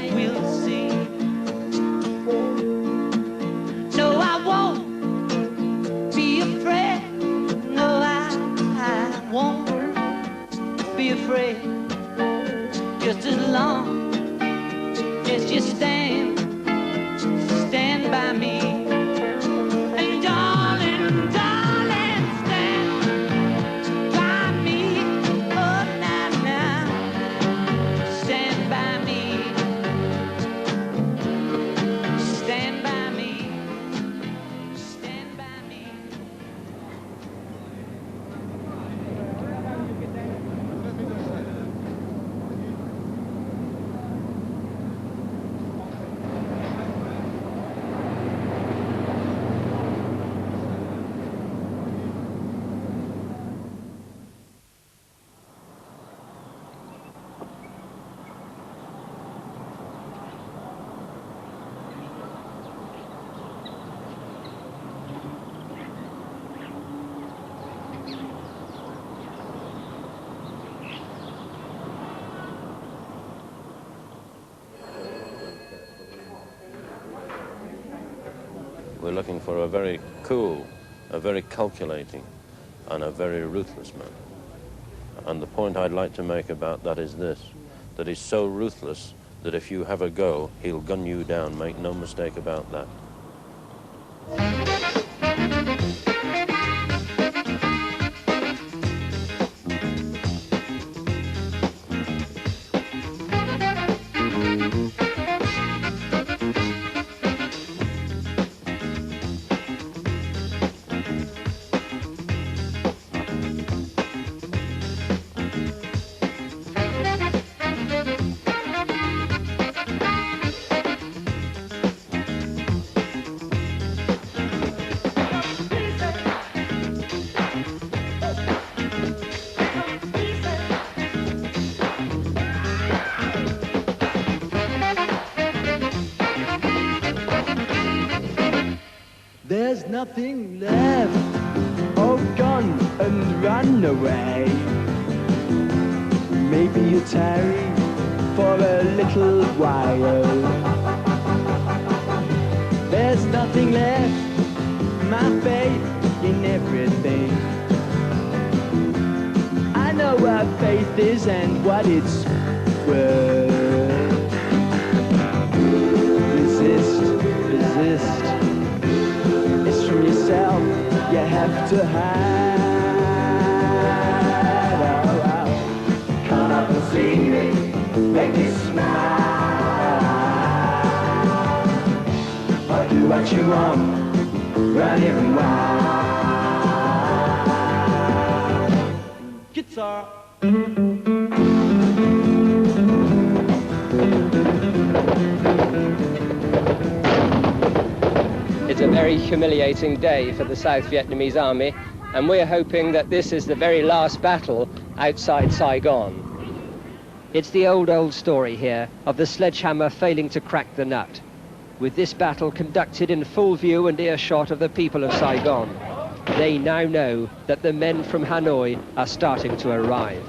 night we'll see. No, I won't be afraid. No, I won't be afraid. Just as long as you stand by me. And darling, darling, stand by me. Oh, now, stand by me. Stand by me. Stand by me. We're looking for a very cool, a very calculating, and a very ruthless man. And the point I'd like to make about that is this, that he's so ruthless that if you have a go, he'll gun you down, make no mistake about that. There's nothing left, oh gone and run away. Maybe you tarry for a little while. There's nothing left, my faith in everything. I know what faith is and what it's worth. Resist, resist. From yourself, you have to hide. Oh, oh. Come up and see me, make me smile. I'll do what you want, run even wild. Guitar. It's a very humiliating day for the South Vietnamese army, and we're hoping that this is the very last battle outside Saigon. It's the old story here of the sledgehammer failing to crack the nut. With this battle conducted in full view and earshot of the people of Saigon, they now know that the men from Hanoi are starting to arrive.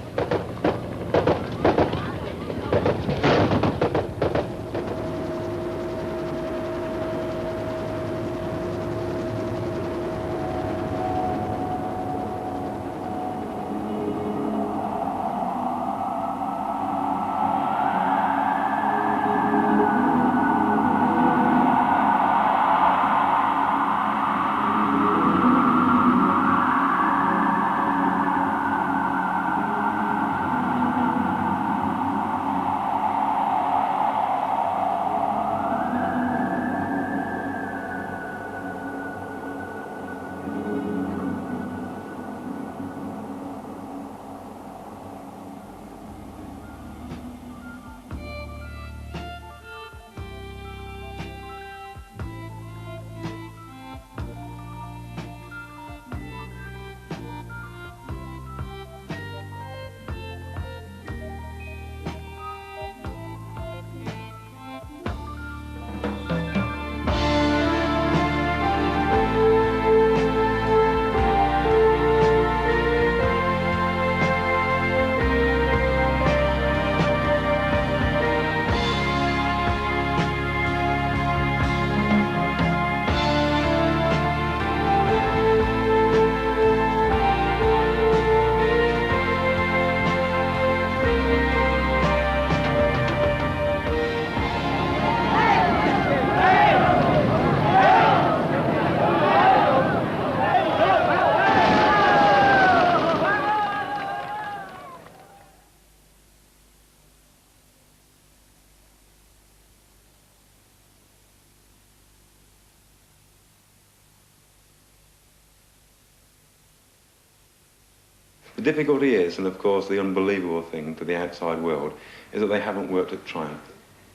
The difficulty is, and of course the unbelievable thing to the outside world, is that they haven't worked at Triumph.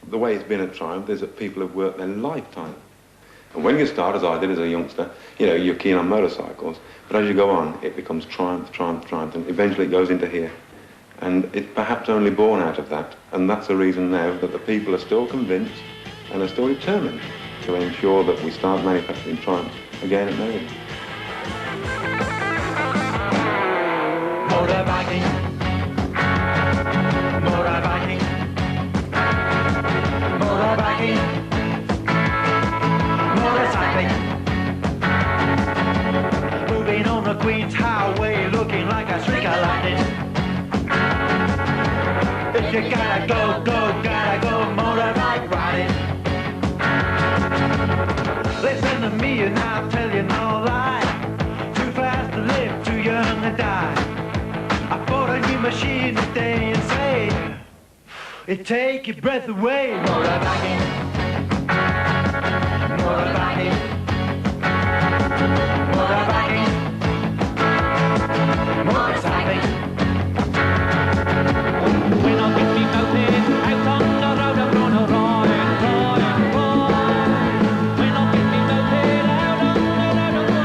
The way it's been at Triumph is that people have worked their lifetime. And when you start, as I did as a youngster, you know, you're keen on motorcycles, but as you go on, it becomes Triumph, Triumph, Triumph, and eventually it goes into here. And it's perhaps only born out of that, and that's the reason now that the people are still convinced and are still determined to ensure that we start manufacturing Triumph again at Meriden. Motorbiking, motorbiking, motorbiking, motorcycling. Moving on the Queen's Highway, looking like a streak of lightning. If you gotta go, gotta go motorbike riding. Listen to me and I'll tell you no lie. Too fast to live, too young to die. I bought a new machine today and say, it take your breath away. Motorbiking, motorbiking, motorbiking, motorcycling. When I get me moped out on the road, I'm gonna ride, ride, ride. When I get me moped out on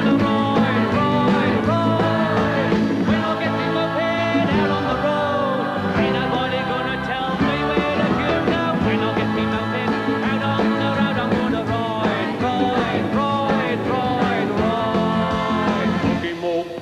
the road, I'm gonna ride, ride, ride. When I get me moped out on the road, ain't nobody gonna tell me where to go now. When I get me moped out on the road, I'm gonna ride, ride, ride, ride, ride. Cookie moped.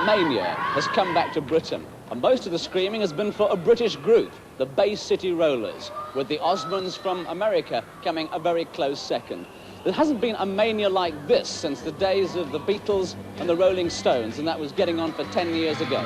Mania has come back to Britain, and most of the screaming has been for a British group, the Bay City Rollers, with the Osmonds from America coming a very close second. There hasn't been a mania like this since the days of the Beatles and the Rolling Stones, and that was getting on for 10 years ago.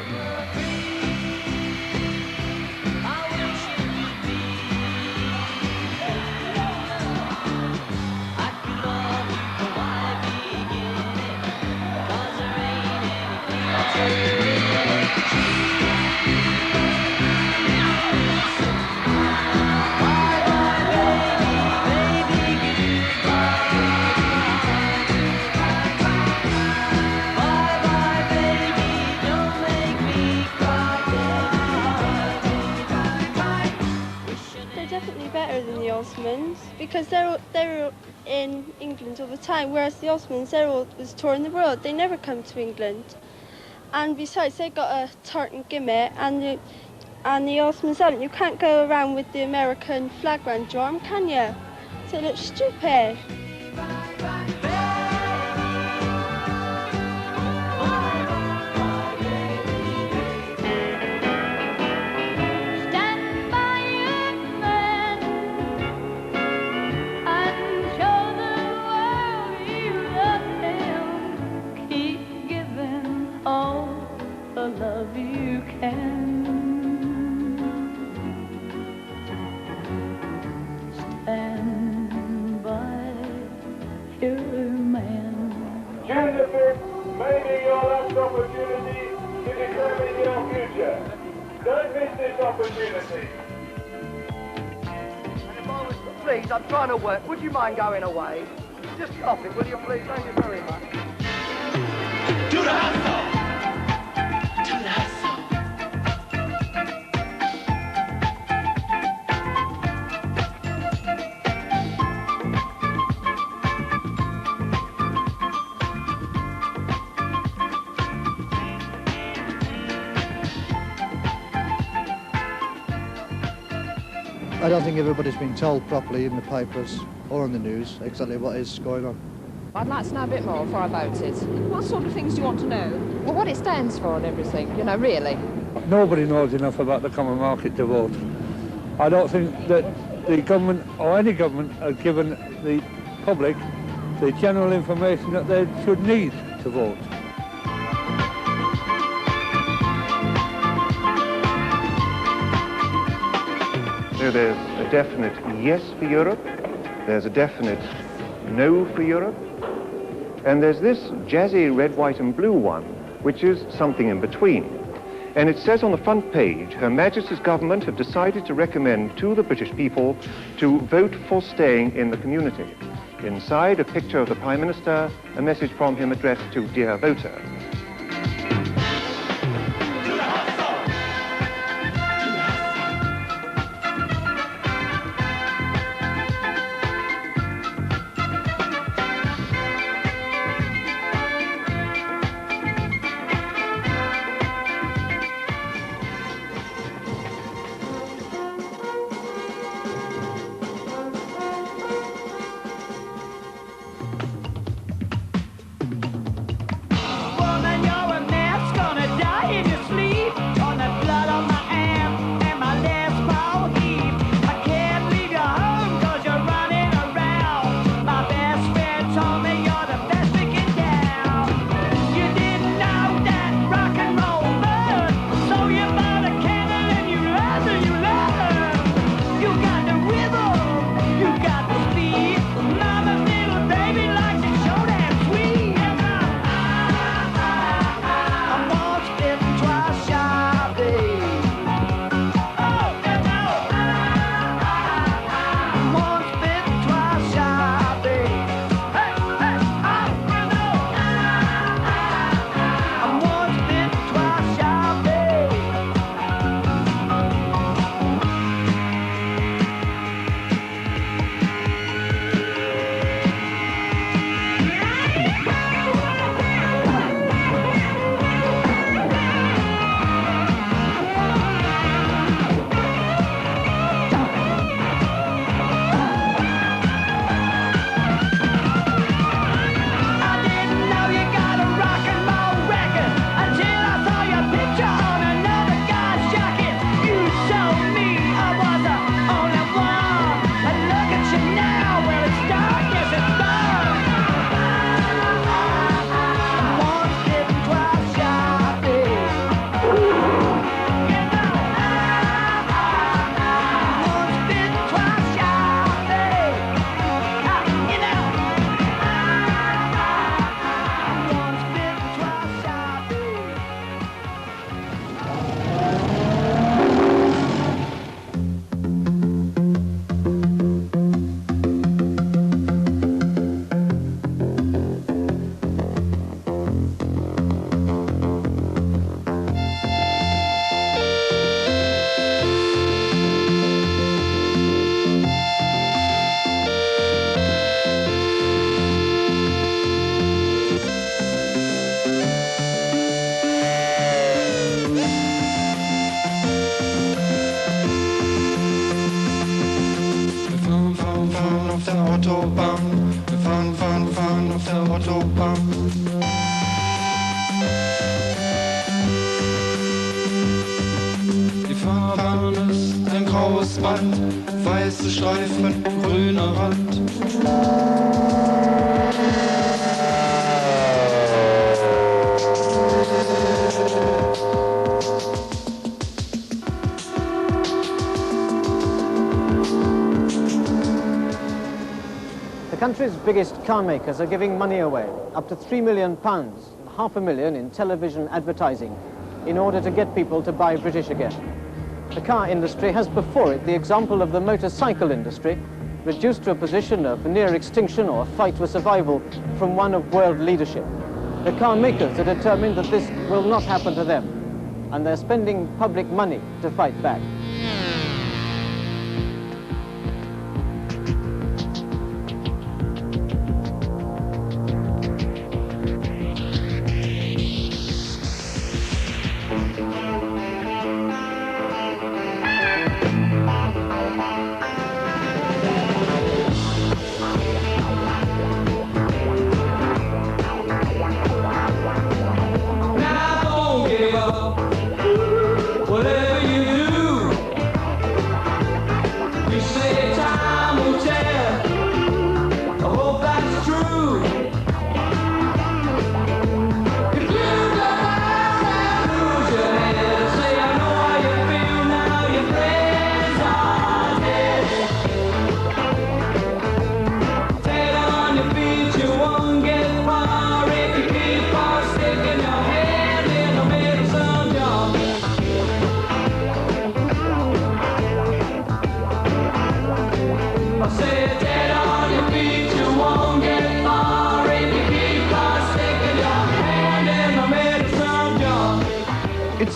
Because they're in England all the time, whereas the Osmonds, they're always touring the world. They never come to England. And besides, they got a tartan gimmick, and the Osmonds haven't. You can't go around with the American flag around your arm, can you? So it looks stupid. Maybe your last opportunity to determine your future. Don't miss this opportunity. And if I was, please, I'm trying to work. Would you mind going away? Just stop it, will you, please? Thank you very much. Do the hustle! Do the hustle! I don't think everybody's been told properly in the papers or on the news exactly what is going on. I'd like to know a bit more before I vote it. What sort of things do you want to know? Well, what it stands for and everything, you know, really. Nobody knows enough about the common market to vote. I don't think that the government or any government has given the public the general information that they should need to vote. So there's a definite yes for Europe, there's a definite no for Europe, and there's this jazzy red, white and blue one, which is something in between. And it says on the front page, Her Majesty's government have decided to recommend to the British people to vote for staying in the community. Inside, a picture of the Prime Minister, a message from him addressed to Dear Voter. Autobahn, wir fahren auf der Autobahn. Die Fahrbahn ist ein graues Band, weiße Streifen, grüner Rand. The country's biggest car makers are giving money away, up to £3 million, £500,000 in television advertising, in order to get people to buy British again. The car industry has before it the example of the motorcycle industry, reduced to a position of near extinction or a fight for survival from one of world leadership. The car makers are determined that this will not happen to them, and they're spending public money to fight back.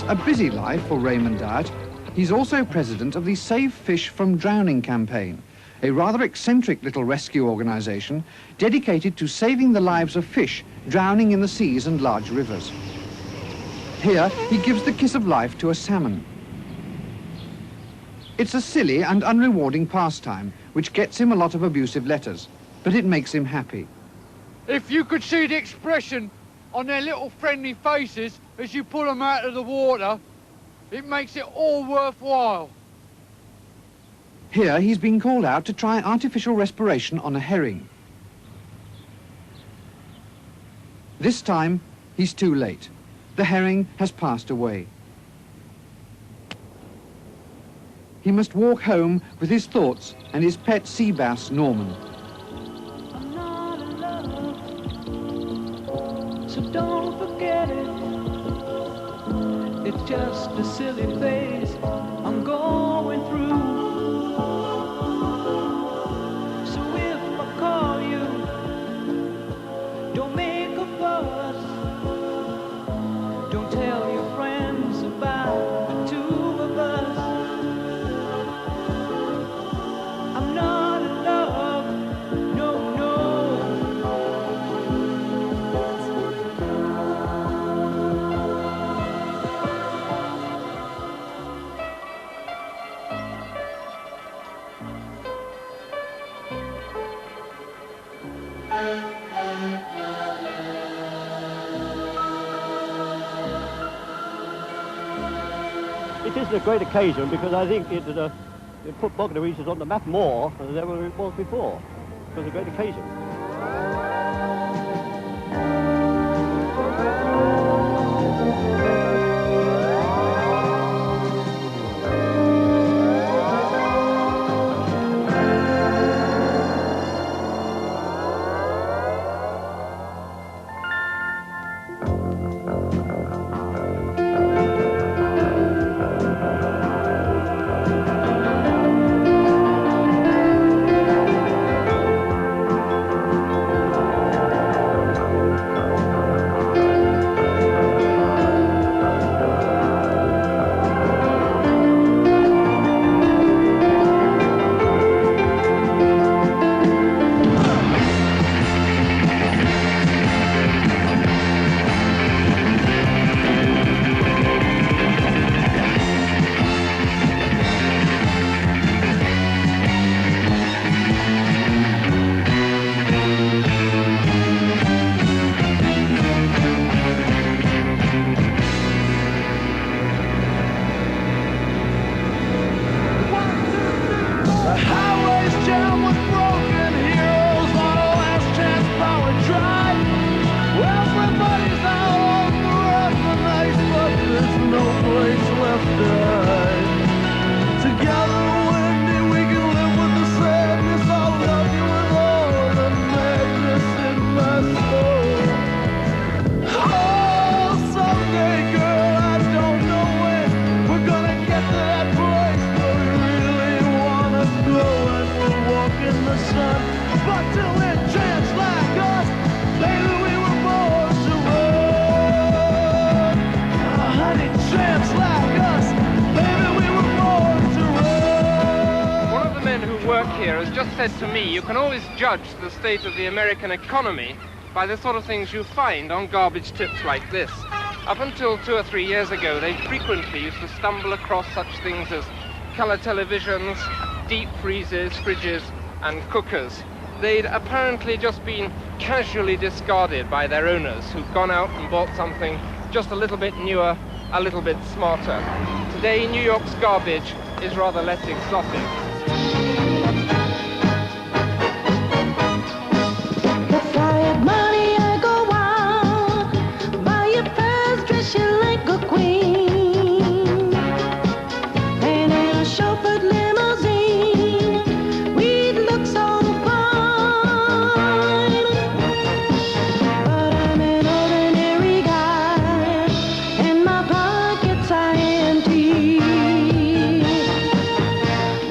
a busy life for Raymond Dyatt, he's also president of the Save Fish from Drowning campaign, a rather eccentric little rescue organisation dedicated to saving the lives of fish drowning in the seas and large rivers. Here, he gives the kiss of life to a salmon. It's a silly and unrewarding pastime, which gets him a lot of abusive letters, but it makes him happy. If you could see the expression on their little friendly faces as you pull them out of the water, it makes it all worthwhile. Here, he's been called out to try artificial respiration on a herring. This time, he's too late. The herring has passed away. He must walk home with his thoughts and his pet sea bass, Norman. I'm not in love, so don't forget it. It's just a silly phase I'm going through. So if I call you, don't make a fuss. Don't tell your friends about the two of us. I'm not in love, no, no. It is a great occasion because I think it put Bognor Regis on the map more than ever it was before. It was a great occasion. Said to me, you can always judge the state of the American economy by the sort of things you find on garbage tips like this. Up until 2 or 3 years ago, they frequently used to stumble across such things as color televisions, deep freezers, fridges, and cookers. They'd apparently just been casually discarded by their owners, who'd gone out and bought something just a little bit newer, a little bit smarter. Today, New York's garbage is rather less exotic.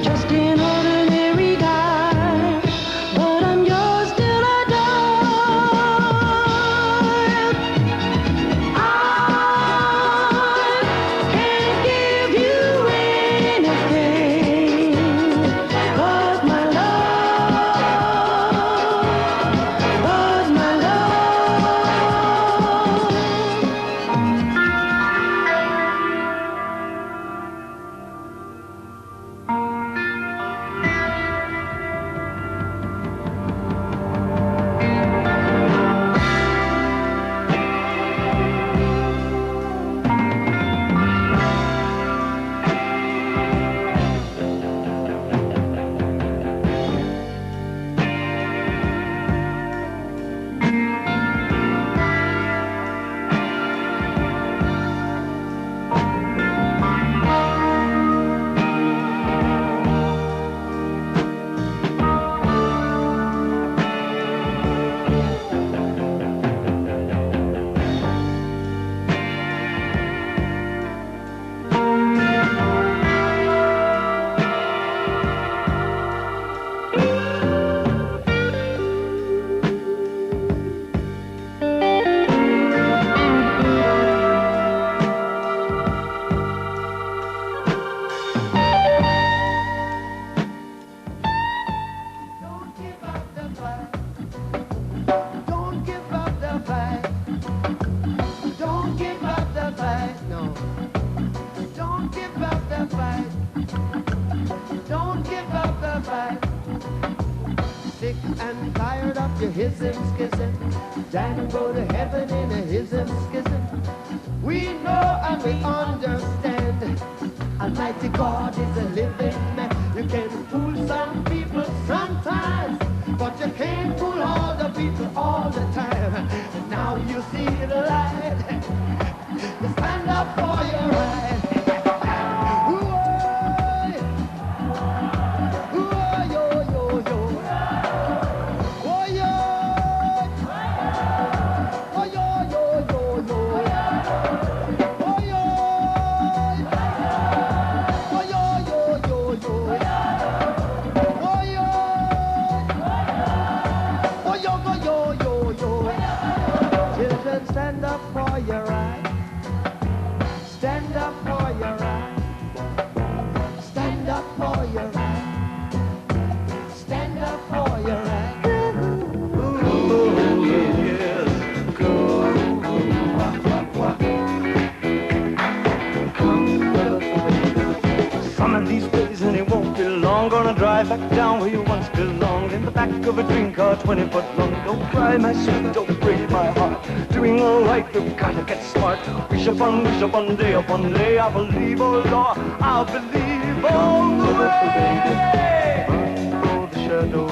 Just in sick and tired of your hism schism. Then go to heaven in a hism schism. We know and we understand. Almighty God is a living man. You can fool some people sometimes, but you can't fool all the people all the time. And now you see the light. Stand up for your right. Stand up for your right. Stand up for your right. Stand up for your right. Stand up for your right. Ooh, yes, go. Some of these days and it won't be long. Gonna drive back down where you once belonged. In the back of a dream car 20 foot long. Don't cry my sweet, don't break my heart. Doing all right, we've gotta get smart. Wish upon day upon day. I believe, oh Lord, I believe all the way. Run for the shadows,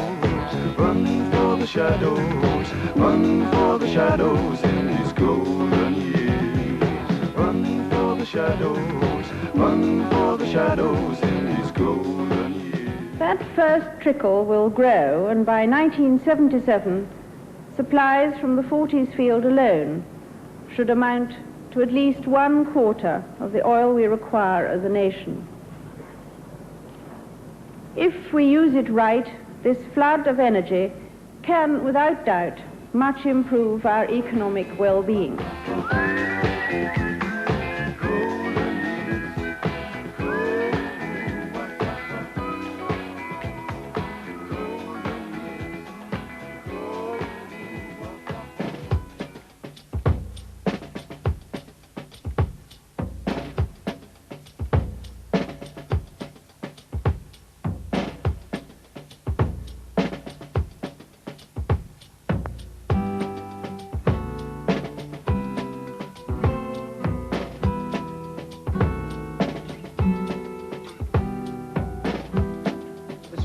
run for the shadows, run for the shadows in these golden years. Run for the shadows, run for the shadows in these golden years. That first trickle will grow, and by 1977, supplies from the Forties field alone should amount to at least 1/4 of the oil we require as a nation. If we use it right, this flood of energy can, without doubt, much improve our economic well-being.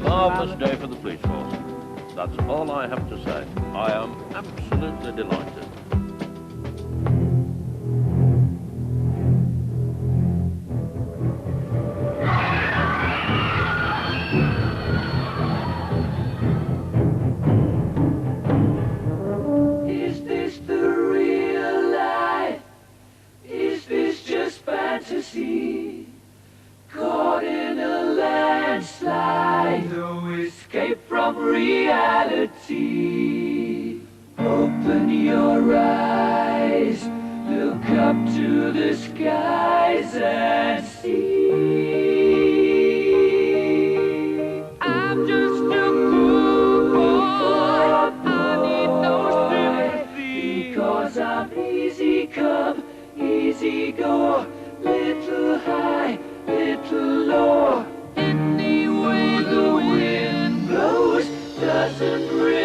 Marvellous day for the police force. That's all I have to say. I am absolutely delighted. Is this the real life? Is this just fantasy? Caught in a landslide, no escape from reality. Open your eyes, look up to the skies and see. I'm just a poor boy, I need no sympathy, because I'm easy come, easy go, little high, little low. Any way the wind blows doesn't really